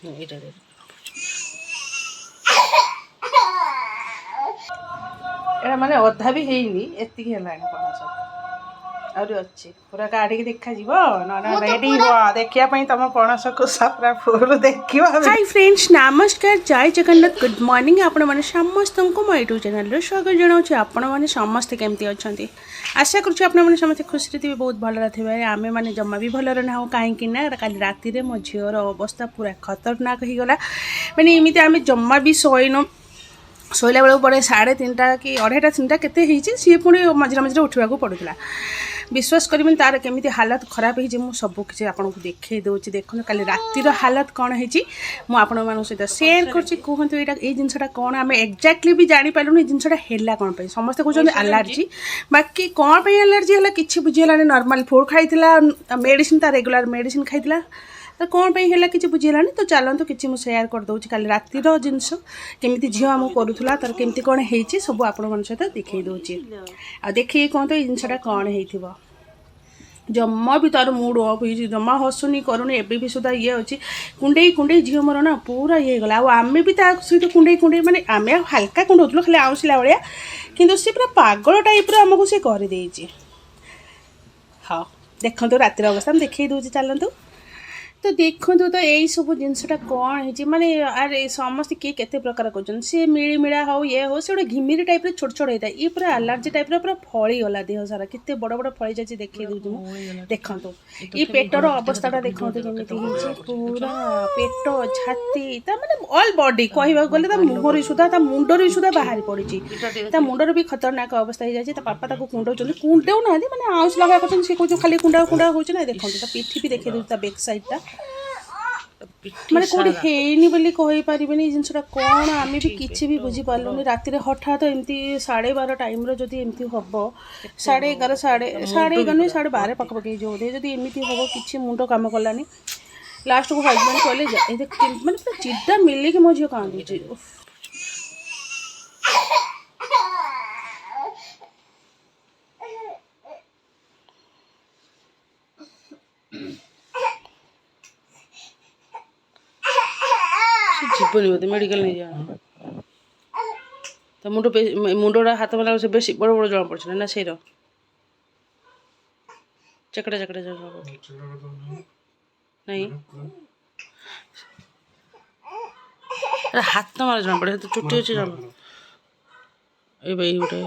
ଏଇଟା ଏଇଟା ମାନେ ଅଧା ବି ହେଇନି, ଏତିକି ହେଲାଣି ପଣସ ଆହୁରି ଅଛି। ପୁରା କାଢ଼ିକି ଦେଖାଯିବ, ନହେଲେ ରେଡ଼ି ହେବ ଦେଖିବା ପାଇଁ ତମ ପଣସକୁ ପୁରା ଫୁଲ୍ ଦେଖିବ। ହାଇ ଫ୍ରେଣ୍ଡସ୍, ନମସ୍କାର, ଜୟ ଜଗନ୍ନାଥ, ଗୁଡ୍ ମର୍ଣ୍ଣିଂ। ଆପଣମାନେ ସମସ୍ତଙ୍କୁ ମୋ ୟୁଟ୍ୟୁବ୍ ଚ୍ୟାନେଲ୍ରେ ସ୍ୱାଗତ ଜଣାଉଛି। ଆପଣମାନେ ସମସ୍ତେ କେମିତି ଅଛନ୍ତି? ଆଶା କରୁଛି ଆପଣମାନେ ସମସ୍ତେ ଖୁସିରେ ଥିବେ, ବହୁତ ଭଲରେ ଥିବେ। ଆମେମାନେ ଜମା ବି ଭଲରେ ନାହୁଁ, କାହିଁକି ନା କାଲି ରାତିରେ ମୋ ଝିଅର ଅବସ୍ଥା ପୁରା ଖତରନାକ ହେଇଗଲା। ମାନେ ଏମିତି ଆମେ ଜମା ବି ଶୋଇନୁ। ଶୋଇଲା ବେଳକୁ ପଡ଼େ 3:30 କି 2:30 3ଟା କେତେ ହେଇଛି, ସିଏ ପୁଣି ମଝିରେ ମଝିରେ ଉଠିବାକୁ ପଡ଼ୁଥିଲା। ବିଶ୍ୱାସ କରିବେନି ତାର କେମିତି ହାଲତ ଖରାପ ହେଇଛି, ମୁଁ ସବୁ କିଛି ଆପଣଙ୍କୁ ଦେଖାଇ ଦେଉଛି। ଦେଖନ୍ତୁ କାଲି ରାତିର ହାଲତ କ'ଣ ହେଇଛି, ମୁଁ ଆପଣମାନଙ୍କ ସହିତ ସେୟାର କରୁଛି। କୁହନ୍ତୁ ଏଇ ଜିନିଷଟା କ'ଣ, ଆମେ ଏକ୍ଜାକ୍ଟଲି ବି ଜାଣିପାରିଲୁନି ଏ ଜିନିଷଟା ହେଲା କ'ଣ ପାଇଁ। ସମସ୍ତେ କହୁଛନ୍ତି ଆଲର୍ଜି, ବାକି କ'ଣ ପାଇଁ ଆଲର୍ଜି ହେଲା କିଛି ବୁଝିହେଲାନି। ନର୍ମାଲ୍ ଫୁଡ଼୍ ଖାଇଥିଲା, ମେଡ଼ିସିନ୍, ତା ରେଗୁଲାର ମେଡ଼ିସିନ୍ ଖାଇଥିଲା, ତ କ'ଣ ପାଇଁ ହେଲା କିଛି ବୁଝିହେଲାନି। ତ ଚାଲନ୍ତୁ କିଛି ମୁଁ ସେୟାର କରିଦେଉଛି କାଲି ରାତିର ଜିନିଷ, କେମିତି ଝିଅ ଆମକୁ କରୁଥିଲା, ତାର କେମିତି କ'ଣ ହେଇଛି ସବୁ ଆପଣମାନଙ୍କ ସହିତ ଦେଖାଇ ଦେଉଛି। ଆଉ ଦେଖିକି କୁହନ୍ତୁ ଏଇ ଜିନିଷଟା କ'ଣ ହେଇଥିବ। ଜମା ବି ତାର ମୁଡ଼ ଅଫ୍ ହେଇଛି, ଜମା ହସୁନି କରୁନି, ଏବେ ବି ସୁଦ୍ଧା ଇଏ ଅଛି କୁଣ୍ଡେଇ କୁଣ୍ଡେଇ। ଝିଅ ମୋର ନା ପୁରା ଇଏ ହେଇଗଲା। ଆଉ ଆମେ ବି ତା ସହିତ କୁଣ୍ଡେଇ କୁଣ୍ଡେଇ, ମାନେ ଆମେ ଆଉ ହାଲକା କୁଣ୍ଡଉଥିଲୁ ଖାଲି ଆଉଁସିଲା ଭଳିଆ, କିନ୍ତୁ ସେ ପୁରା ପାଗଳ ଟାଇପ୍ର ଆମକୁ ସେ କରିଦେଇଛି। ହଁ ଦେଖନ୍ତୁ ରାତିର ଅବସ୍ଥା ମୁଁ ଦେଖାଇ ଦେଉଛି, ଚାଲନ୍ତୁ। ତ ଦେଖନ୍ତୁ ତ ଏଇସବୁ ଜିନିଷଟା କ'ଣ ହେଇଛି, ମାନେ ଆରେ ସମସ୍ତେ କିଏ କେତେ ପ୍ରକାର କରୁଛନ୍ତି। ସିଏ ମିଳିମିଳା ହେଉ ଇଏ ହେଉ, ସେ ଗୋଟେ ଘିମିରି ଟାଇପ୍ର ଛୋଟ ଛୋଟ ହେଇଥାଏ। ଇଏ ପୁରା ଆଲର୍ଜି ଟାଇପ୍ର ପୁରା ଫଳିଗଲା ଦେହ ସାରା, କେତେ ବଡ଼ ବଡ଼ ଫଳି ଯାଇଛି ଦେଖାଇ ଦେଉଛି ମୁଁ। ଦେଖନ୍ତୁ ଏଇ ପେଟର ଅବସ୍ଥାଟା ଦେଖନ୍ତୁ କେମିତି ହେଇଛି, ପୁରା ପେଟ, ଛାତି, ତା ମାନେ ଅଲ୍ ବଡି କହିବାକୁ ଗଲେ ତା ମୁହଁରେ ସୁଦ୍ଧା, ତା ମୁଣ୍ଡରେ ସୁଦ୍ଧା ବାହାରି ପଡ଼ିଛି। ତା ମୁଣ୍ଡରେ ବି ଖତରନାକ ଅବସ୍ଥା ହେଇଯାଇଛି। ତା ବାପା ତାକୁ କୁଣ୍ଡଉଛନ୍ତି, କୁଣ୍ଡଉନାହାନ୍ତି ମାନେ ଆଉଁସ ଲଗା କରୁଛନ୍ତି। ସେ କହୁଛୁ ଖାଲି କୁଣ୍ଡା କୁଣ୍ଡା ହେଉଛି ନା। ଦେଖନ୍ତୁ ତା ପିଠି ବି ଦେଖାଇ ଦେଉଛି, ତା ବେକ୍ ସାଇଡ଼୍ଟା ମାନେ କେଉଁଠି ହେଇନି ବୋଲି କହିପାରିବେନି। ଏଇ ଜିନିଷଟା କ'ଣ ଆମେ ବି କିଛି ବି ବୁଝିପାରିଲୁନି। ରାତିରେ ହଠାତ୍ ଏମିତି 12:30 ଟାଇମ୍ର ଯଦି ଏମିତି ହେବ, 11:30 11:30 ନୁହେଁ 12:30 ପାଖାପାଖି ହେଇଯିବ ବୋଧେ, ଯଦି ଏମିତି ହେବ କିଛି ମୁଣ୍ଡ କାମ କଲାନି। ଲାଷ୍ଟକୁ ହଜବେଣ୍ଡ କହିଲେ ମାନେ ପୁରା ଚିଡ଼ା ମିଳିକି ମୋ ଝିଅ କାନ୍ଦୁଛି। ଯିବନି ବୋଧେ, ମେଡ଼ିକାଲ ନେଇଯା। ତା ମୁଣ୍ଡଟା ହାତ ମାରିଲା ସେ ବେଶୀ ବଡ଼ ବଡ଼ ଜଣାପଡ଼ୁଛି ନା ସେଇର ଚକଡ଼ା ଚକଡ଼ା ଜଣାପଡ଼ୁଛି ନାଇଁ, ହାତ ମାରା ଜଣାପଡ଼େ, ତ ଚୁଟି ଅଛି ଜଣା। ଏବେ ଏଇ ଗୋଟେ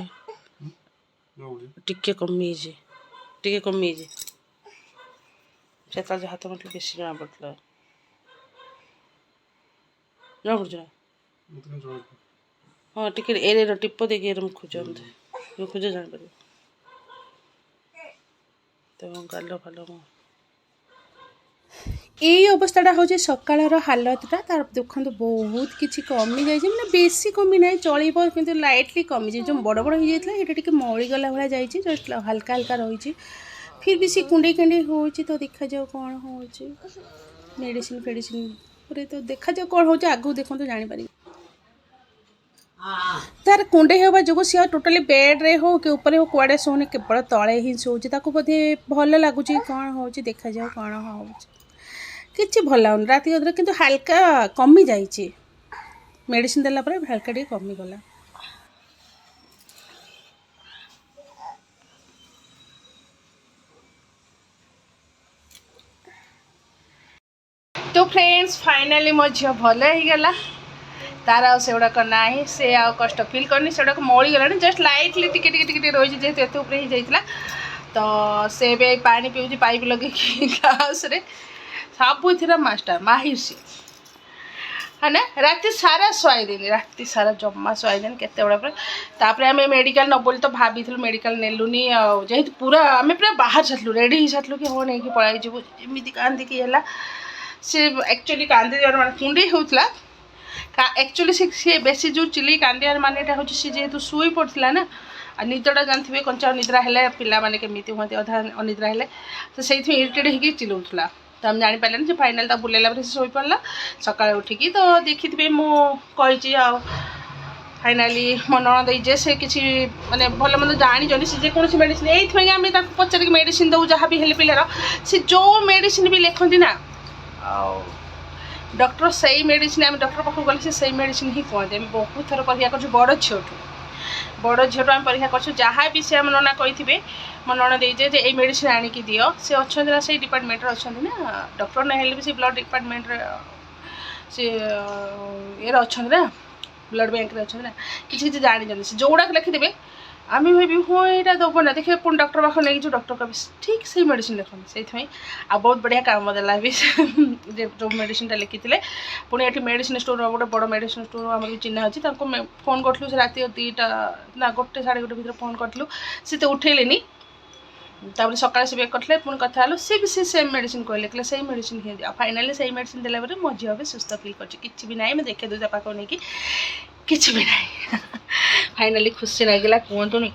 ଟିକେ କମିଯାଇଛି, ଟିକେ କମିଯାଇଛି। ସେତେବେଳେ ହାତ ମାରିଲେ ବେଶୀ ଜଣାପଡ଼ୁଥିଲା, ଜଣାପଡ଼ୁଛି ନା। ହଁ ଟିକେ ଏରେ ଟିପ ଦେଇକି ଏରେ ଖୋଜନ୍ତି, ଖୋଜ ଜାଣିପାରିବ। ତ ଗାଲ ଫାଲ ଏଇ ଅବସ୍ଥାଟା ହେଉଛି ସକାଳର ହାଲତଟା। ତାର ଦେଖନ୍ତୁ ବହୁତ କିଛି କମିଯାଇଛି, ମାନେ ବେଶୀ କମି ନାହିଁ ଚଳିବ, କିନ୍ତୁ ଲାଇଟଲି କମିଛି। ଯେଉଁ ବଡ଼ ବଡ଼ ହେଇଯାଇଥିଲା ସେଇଟା ଟିକେ ମଳିଗଲା ଭଳିଆ ଯାଇଛି, ଜଷ୍ଟ ହାଲକା ହାଲକା ରହିଛି। ଫିର୍ ବି ସେ କୁଣ୍ଡେଇ କୁଣ୍ଡେଇ ହେଉଛି। ତ ଦେଖାଯାଉ କ'ଣ ହେଉଛି, ମେଡ଼ିସିନ ଫେଡ଼ିସିନ ପରେ ତ ଦେଖାଯାଉ କ'ଣ ହେଉଛି, ଆଗକୁ ଦେଖନ୍ତୁ ଜାଣିପାରିବେ। ତାର କୁଣ୍ଡେଇ ହେବା ଯୋଗୁଁ ସିଏ ଟୋଟାଲି ବେଡ଼୍ରେ ହେଉ କି ଉପରେ ହେଉ କୁଆଡ଼େ ଶୋଉନି, କେବଳ ତଳେ ହିଁ ଶୋଉଛି। ତାକୁ ବୋଧେ ଭଲ ଲାଗୁଛି, କ'ଣ ହେଉଛି ଦେଖାଯାଉ କ'ଣ ହେଉଛି। କିଛି ଭଲ ଲାଗୁନି ରାତି ଅଧରେ, କିନ୍ତୁ ହାଲକା କମିଯାଇଛି। ମେଡ଼ିସିନ ଦେଲା ପରେ ହାଲକା ଟିକେ କମିଗଲା। ତ ଫ୍ରେଣ୍ଡସ୍ ଫାଇନାଲି ମୋ ଝିଅ ଭଲ ହେଇଗଲା। ତାର ଆଉ ସେଗୁଡ଼ାକ ନାହିଁ, ସେ ଆଉ କଷ୍ଟ ଫିଲ୍ କରୁନି, ସେଗୁଡ଼ାକ ମଳିଗଲାଣି, ଜଷ୍ଟ ଲାଇଟଲି ଟିକେ ଟିକେ ଟିକେ ଟିକେ ରହିଛି, ଯେହେତୁ ଏତେ ଉପରେ ହେଇଯାଇଥିଲା। ତ ସେ ଏବେ ପାଣି ପିଉଛି ପାଇପ୍ ଲଗେଇକି ଗ୍ଲାସରେ। ସବୁଥିର ମାଷ୍ଟର ମାହିର ସିଏ, ହଁ ନା। ରାତି ସାରା ଶୁଆଇଦେନି, ରାତି ସାରା ଜମା ଶୁଆଇଦେନି, କେତେବେଳେ ପରେ ତାପରେ ଆମେ ମେଡ଼ିକାଲ ନେବୁ ବୋଲି ତ ଭାବିଥିଲୁ, ମେଡ଼ିକାଲ ନେଲୁନି। ଆଉ ଯେହେତୁ ପୁରା ଆମେ ପୁରା ବାହାରି ସାରିଥିଲୁ, ରେଡ଼ି ହେଇସାରିଥିଲୁ କି ହଁ ନେଇକି ପଳାଇଯିବୁ, ଏମିତି କାନ୍ଦିକି ହେଲା। ସେ ଆକ୍ଚୁଆଲି କାନ୍ଦିବାର ମାନେ କୁଣ୍ଡେଇ ହେଉଥିଲା। ଆକ୍ଚୁଆଲି ସିଏ ବେଶୀ ଯେଉଁ ଚିଲେଇ କାନ୍ଦିବାର ମାନେ ଏଇଟା ହେଉଛି, ସିଏ ଯେହେତୁ ଶୋଇ ପଡ଼ିଥିଲା ନା, ଆଉ ନିଦଟା ଜାଣିଥିବେ କଞ୍ଚା ଅନିଦ୍ରା ହେଲେ ପିଲାମାନେ କେମିତି ହୁଅନ୍ତି, ଅଧା ଅନିଦ୍ରା ହେଲେ, ତ ସେଇଥିପାଇଁ ଇରିଟେଡ଼ ହେଇକି ଚିଲଉଥିଲା। ତ ଆମେ ଜାଣିପାରିଲାନି, ସେ ଫାଇନାଲ୍ ତାକୁ ବୁଲେଇଲା ପରେ ସେ ଶୋଇପଡ଼ିଲା। ସକାଳେ ଉଠିକି ତ ଦେଖିଥିବେ ମୁଁ କହିଛି। ଆଉ ଫାଇନାଲି ମୋ ନଣନ୍ଦ ଯେ ସେ କିଛି ମାନେ ଭଲ ମନ୍ଦ ଜାଣିଛନ୍ତି, ସେ ଯେକୌଣସି ମେଡ଼ିସିନ, ଏଇଥିପାଇଁ ଆମେ ତାକୁ ପଚାରିକି ମେଡ଼ିସିନ ଦେଉ ଯାହା ବି ହେଲେ ପିଲାର। ସେ ଯେଉଁ ମେଡ଼ିସିନ ବି ଲେଖନ୍ତି ନା, ଆଉ डॉक्टर सही मेडिसिन आम डॉक्टर पाखु गले से सही मेडिसिन ही कहते आम बहुत थर परीक्षा कर बड़ झीठू बड़ झीठू आम परीक्षा कर जहाँ भी से आम नना कही मो नण देजे ये मेडिसिन आणिकी दियो से अच्छा ना से डिपार्टमेंट अच्छा ना डॉक्टर ना भी से ब्लड डिपार्टमेंट से ये अच्छा ना ब्लड बैंक अच्छा ना किसी जानी से जोड़ा लिखिदेवे आम भावी हाँ यहाँ दब ना देखिए पुणी डॉक्टर पाख नहीं जो डॉक्टर कभी ठीक से मेडिसिन लिखते से आ बहुत बढ़िया काम देला भी जो मेडिसिन लिखी पुणी ये मेडिसिन स्टोर गोटे बड़ मेडिसिन स्टोर आम भी चिन्ह अच्छी फोन करूँ से रात 2टा ना 1 साढ़े 1 भितर फोन करूँ सी तो उठेलेनी तापर सकाଳେ से बेक करते पुणी कथा सी भी से सेम मेडिसिन कहले से मेडिसिन ही दिया फाइनाली से मेडिसिन देला मो झील भी सुस्थ फील कर भी ना मैं देखे दूजा पाक नहीं कि भी ना फाइनाली खुशी लगे कहतुनी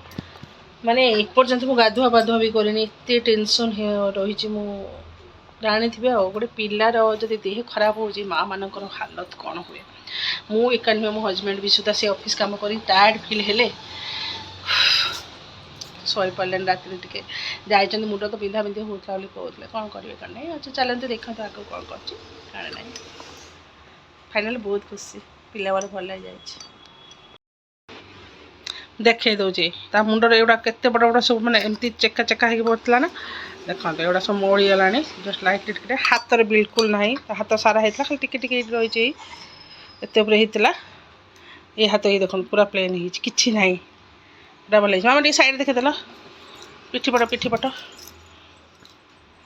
माने एपर्यंत मुझे गाधुआ बाधुआ भी करेनि एत टेंशन रही जानी थे गोटे पिलार जब देह खराब हो माँ मान हालत कौन हुए मु एका नुहे मो हजबैंड भी सुधा से ऑफिस काम कर टायर्ड फील हेले सही पारे रात टे जाइए मुंड तो बिंधा बिंधी होता कहते कौन करेंगे कौन नहीं अच्छा चलते देखते आगे कौन कर फाइनाली बहुत खुशी पिला बार भल लग जाए देखे दौचे ता मुंडर एगुड़ा केते बड़ बड़ सब मैंने एमती चेका चेका हो पड़ता ना देखते एगुड़ा सब मोड़ी गला जस्ट लाइट टिके हाथ बिल्कुल ना हाथ सारा होता खाली टिके टिके रही एत होता ये हाथ ये देख पूरा प्लेन होती ना पूरा भल आम टे सैड देखीदेल पिठी पट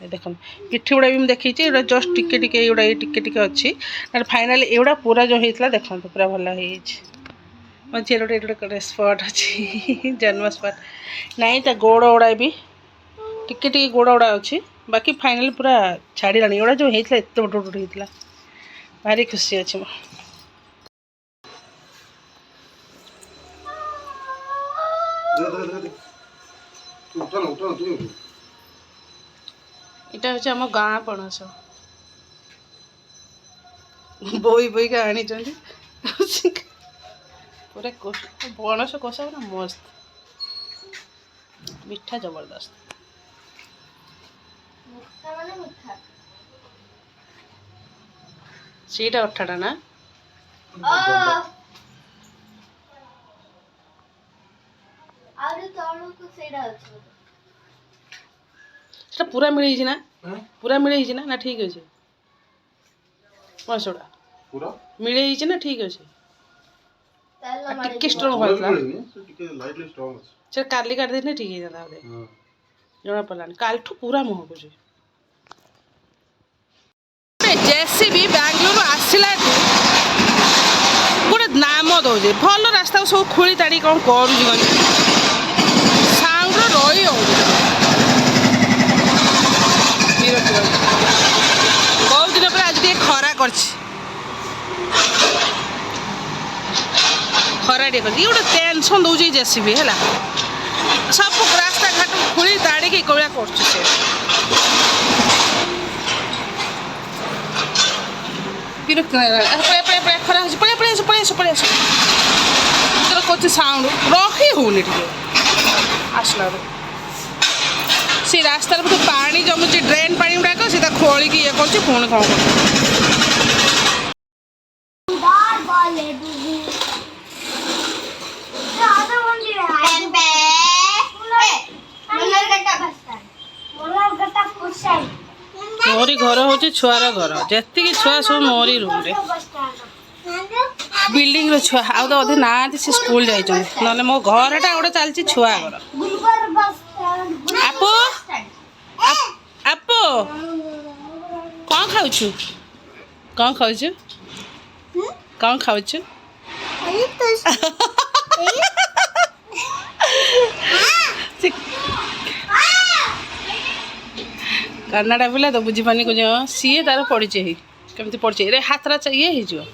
देख पिठी गुड़ा भी मुझे देखी जस्ट टिके टिके एगुड़ा ये टिके टिके अच्छी फाइनाली एगुड़ा पूरा जो होता देखो पूरा भल हो मो झील गोटे स्पट अच्छी जन्म स्पट नाई ता गोड़ गुड़ा भी टिके टिके गोड़ गुड़ा अच्छी बाकी फाइनाल पूरा छाड़ा एगुड़ा जो होता एत बड़ बड़ होता भारी खुशी अच्छी मो इटा हूँ आम गाँ पणस बोई बोई का आनी पूरा पणस कषा पूरा मस्त मीठा जबरदस्त सीटा अठाटा ना पूरा मिली ना पूरा मिली ना ठीक अच्छे पणसटा पूरा मिली ना ठीक अच्छे टिके स्ट्रॉन्ग होता चल काली काट देने ठीक है जना पड़ा काल ठू पूरा महकुच जैसे भी बेंगलोर आसला गोटे नाम दौजे भल रास्ता सब खोली ताड़ी कौन कर साउंड रही बहुत दिन पर आज खरा कर खरा टे गोटे टेंशन दौर जेसीबी है सब रास्ता घाट खोली ताड़ी कौड़ा कर विरक्त खरा पड़े कौन साउंड रही होनी आसला से रास्तार तो पानी जमुची ड्रेन पानी गुड़ाक सीधा खोलिकी ये कर पुणी कौन मोरी घर हूँ छुआर घर जी छुआ सब मोरी रूम रे बिल्डिंग रो छुआ आ तो अधे ना से स्कूल जाइछन नले मो घरटा गोटे चलछि छुआ घर आपो आपो कौन खाउछु कौन खाउछु कौन खाउछु कन्नाडा पिला तो बुझी पानी को सी तार पड़ी कमी पड़ी हाथ ये हो